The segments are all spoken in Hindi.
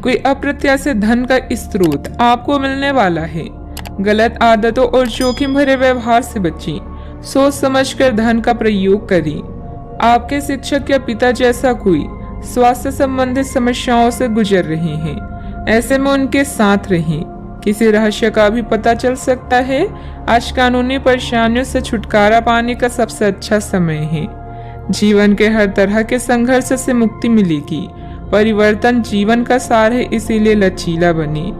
कोई अप्रत्याशित धन का स्रोत आपको मिलने वाला है। गलत आदतों और जोखिम भरे व्यवहार से बचें। सोच समझकर धन का प्रयोग करें। आपके शिक्षक या पिता जैसा कोई स्वास्थ्य संबंधित समस्याओं से गुजर रहे हैं, ऐसे में उनके साथ रहें। किसी रहस्य का भी पता चल सकता है। आज कानूनी परेशानियों से छुटकारा पाने का सबसे अच्छा समय है। जीवन के हर तरह के संघर्ष से मुक्ति मिलेगी। परिवर्तन जीवन का सार है, इसीलिए लचीला बने।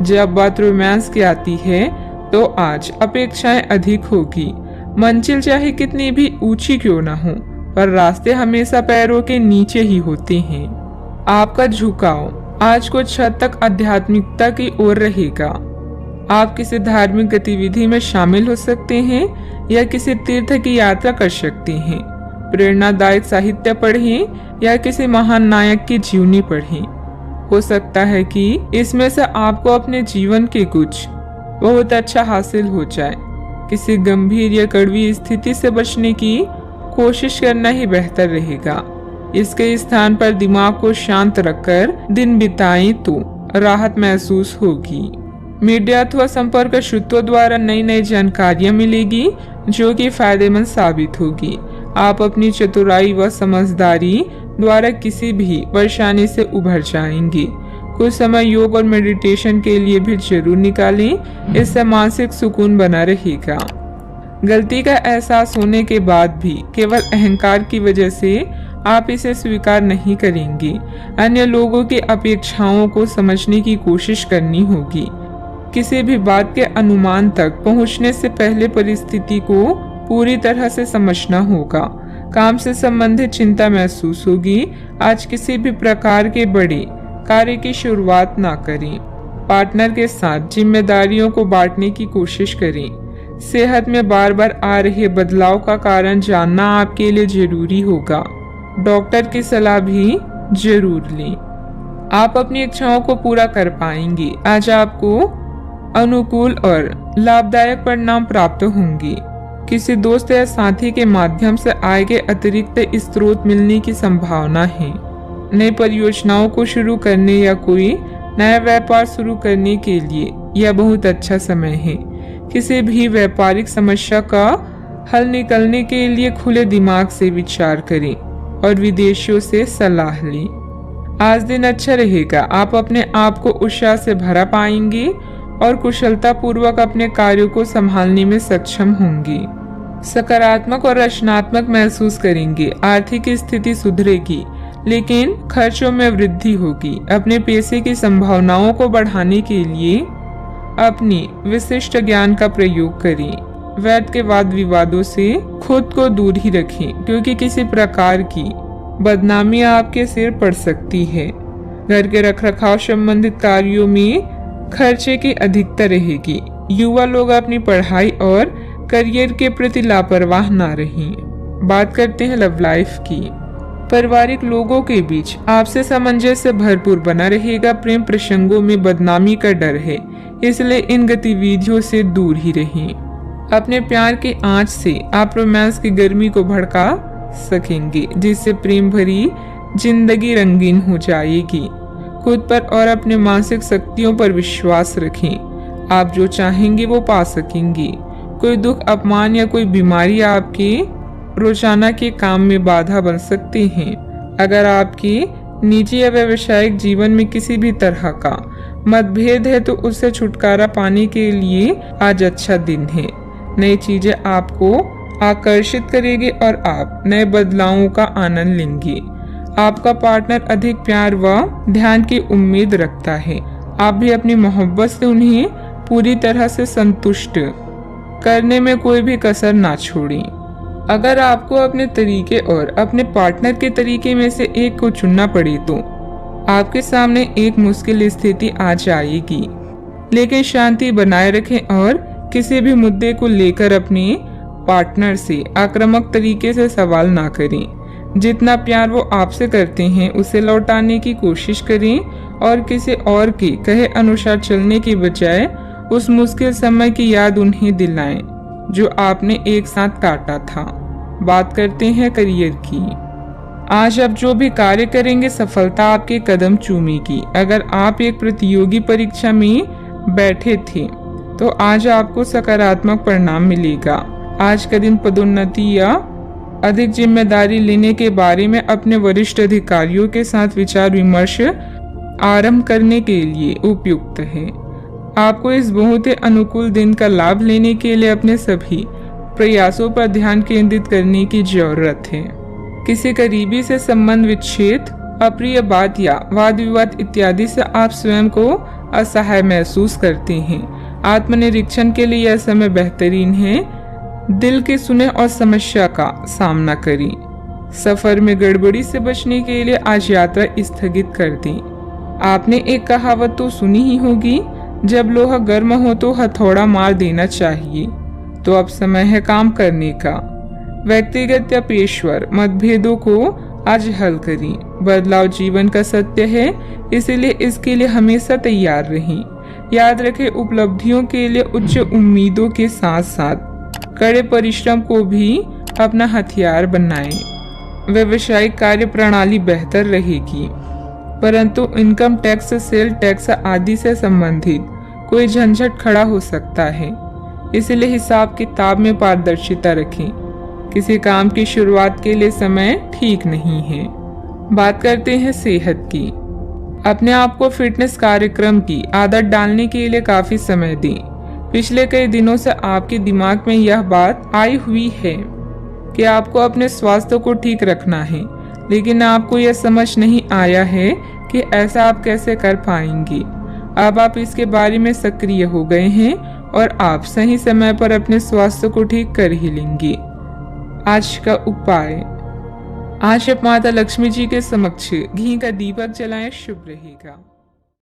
जब बात रोमांस की आती है तो आज अपेक्षाएं अधिक होगी। मंजिल चाहे कितनी भी ऊंची क्यों ना हो, पर रास्ते हमेशा पैरों के नीचे ही होते हैं। आपका झुकाव आज कुछ हद तक आध्यात्मिकता की ओर रहेगा। आप किसी धार्मिक गतिविधि में शामिल हो सकते हैं या किसी तीर्थ की यात्रा कर सकते हैं। प्रेरणादायक साहित्य पढ़ें या किसी महान नायक की जीवनी पढ़ें। हो सकता है कि इसमें से आपको अपने जीवन के कुछ बहुत अच्छा हासिल हो जाए। किसी गंभीर या कड़वी स्थिति से बचने की कोशिश करना ही बेहतर रहेगा। इसके स्थान पर दिमाग को शांत रखकर दिन बिताएं तो राहत महसूस होगी। मीडिया अथवा संपर्क सूत्रों द्वारा नई नई जानकारियां मिलेगी जो कि फायदेमंद साबित होगी। आप अपनी चतुराई व समझदारी द्वारा किसी भी परेशानी से उभर जाएंगे। कुछ समय योग और मेडिटेशन के लिए भी जरूर निकालें, इससे मानसिक सुकून बना रहेगा। गलती का एहसास होने के बाद भी केवल अहंकार की वजह से आप इसे स्वीकार नहीं करेंगे। अन्य लोगों की अपेक्षाओं को समझने की कोशिश करनी होगी। किसी भी बात के अनुमान तक पहुंचने से पहले परिस्थिति को पूरी तरह से समझना होगा। काम से संबंधित चिंता महसूस होगी। आज किसी भी प्रकार के बड़े कार्य की शुरुआत ना करें। पार्टनर के साथ जिम्मेदारियों को बांटने की कोशिश करें। सेहत में बार बार आ रहे बदलाव का कारण जानना आपके लिए जरूरी होगा। डॉक्टर की सलाह भी जरूर लें। आप अपनी इच्छाओं को पूरा कर पाएंगे। आज आपको अनुकूल और लाभदायक परिणाम प्राप्त होंगे। किसी दोस्त या साथी के माध्यम से आय के अतिरिक्त स्रोत मिलने की संभावना है। नई परियोजनाओं को शुरू करने या कोई नया व्यापार शुरू करने के लिए यह बहुत अच्छा समय है। किसी भी व्यापारिक समस्या का हल निकालने के लिए खुले दिमाग से विचार करें और विदेशियों से सलाह लें। आज दिन अच्छा रहेगा। आप अपने आप को उत्साह से भरा पाएंगे और कुशलता पूर्वक अपने कार्यों को संभालने में सक्षम होंगे। सकारात्मक और रचनात्मक महसूस करेंगे। आर्थिक स्थिति सुधरेगी लेकिन खर्चों में वृद्धि होगी। अपने पैसे की संभावनाओं को बढ़ाने के लिए अपनी विशिष्ट ज्ञान का प्रयोग करें। व्यर्थ के वाद विवादों से खुद को दूर ही रखें, क्योंकि किसी प्रकार की बदनामी आपके सिर पड़ सकती है। घर के रखरखाव संबंधित कार्यों में खर्चे की अधिकता रहेगी। युवा लोग अपनी पढ़ाई और करियर के प्रति लापरवाह ना रहें। बात करते हैं लव लाइफ की। पारिवारिक लोगों के बीच आपसे सामंजस्य भरपूर बना रहेगा। प्रेम प्रसंगों में बदनामी का डर है, इसलिए इन गतिविधियों से दूर ही रहें। अपने प्यार की आंच से आप रोमांस की गर्मी को भड़का सकेंगे, जिससे प्रेम भरी जिंदगी रंगीन हो जाएगी। खुद पर और अपने मानसिक शक्तियों पर विश्वास रखें। आप जो चाहेंगे वो पा सकेंगे। कोई दुख, अपमान या कोई बीमारी आपके रोजाना के काम में बाधा बन सकते हैं। अगर आपके निजी या व्यावसायिक जीवन में किसी भी तरह का मतभेद है तो उससे छुटकारा पाने के लिए आज अच्छा दिन है। नई चीजें आपको आकर्षित करेगी और आप नए बदलावों का आनंद लेंगे। आपका पार्टनर अधिक प्यार व ध्यान की उम्मीद रखता है। आप भी अपनी मोहब्बत से उन्हें पूरी तरह से संतुष्ट करने में कोई भी कसर ना छोड़ें। अगर आपको अपने तरीके और अपने पार्टनर के तरीके में से एक को चुनना पड़े तो आपके सामने एक मुश्किल स्थिति आ जाएगी, लेकिन शांति बनाए रखें और किसी भी मुद्दे को लेकर अपने पार्टनर से आक्रामक तरीके से सवाल ना करें। जितना प्यार वो आपसे करते हैं उसे लौटाने की कोशिश करें और किसी और के कहे अनुसार चलने की बजाय उस मुश्किल समय की याद उन्हें दिलाएं जो आपने एक साथ काटा था। बात करते हैं करियर की। आज आप जो भी कार्य करेंगे सफलता आपके कदम चूमेगी। अगर आप एक प्रतियोगी परीक्षा में बैठे थे तो आज आपको सकारात्मक परिणाम मिलेगा। आज का दिन पदोन्नति या अधिक जिम्मेदारी लेने के बारे में अपने वरिष्ठ अधिकारियों के साथ विचार विमर्श आरंभ करने के लिए उपयुक्त है। आपको इस बहुत ही अनुकूल दिन का लाभ लेने के लिए अपने सभी प्रयासों पर ध्यान केंद्रित करने की जरूरत है। किसी करीबी से संबंध विच्छेद, अप्रिय बात या वाद विवाद इत्यादि से आप स्वयं को असहाय महसूस करते हैं। आत्मनिरीक्षण के लिए यह समय बेहतरीन है। दिल के सुने और समस्या का सामना करें। सफर में गड़बड़ी से बचने के लिए आज यात्रा स्थगित कर दें। आपने एक कहावत तो सुनी ही होगी, जब लोहा गर्म हो तो हथौड़ा मार देना चाहिए। तो अब समय है काम करने का। व्यक्तिगत या पेशेवर मतभेदों को आज हल करें। बदलाव जीवन का सत्य है, इसलिए इसके लिए हमेशा तैयार रहें। याद रखें, उपलब्धियों के लिए उच्च उम्मीदों के साथ साथ कड़े परिश्रम को भी अपना हथियार बनाएं। व्यावसायिक कार्य प्रणाली बेहतर रहेगी, परंतु इनकम टैक्स, सेल टैक्स आदि से संबंधित कोई झंझट खड़ा हो सकता है, इसलिए हिसाब किताब में पारदर्शिता रखें। किसी काम की शुरुआत के लिए समय ठीक नहीं है। बात करते हैं सेहत की। अपने आप को फिटनेस कार्यक्रम की आदत डालने के लिए काफी समय दें। पिछले कई दिनों से आपके दिमाग में यह बात आई हुई है कि आपको अपने स्वास्थ्य को ठीक रखना है, लेकिन आपको यह समझ नहीं आया है कि ऐसा आप कैसे कर पाएंगे। अब आप इसके बारे में सक्रिय हो गए हैं और आप सही समय पर अपने स्वास्थ्य को ठीक कर ही लेंगे। आज का उपाय, आज आप माता लक्ष्मी जी के समक्ष घी का दीपक जलाएं, शुभ रहेगा।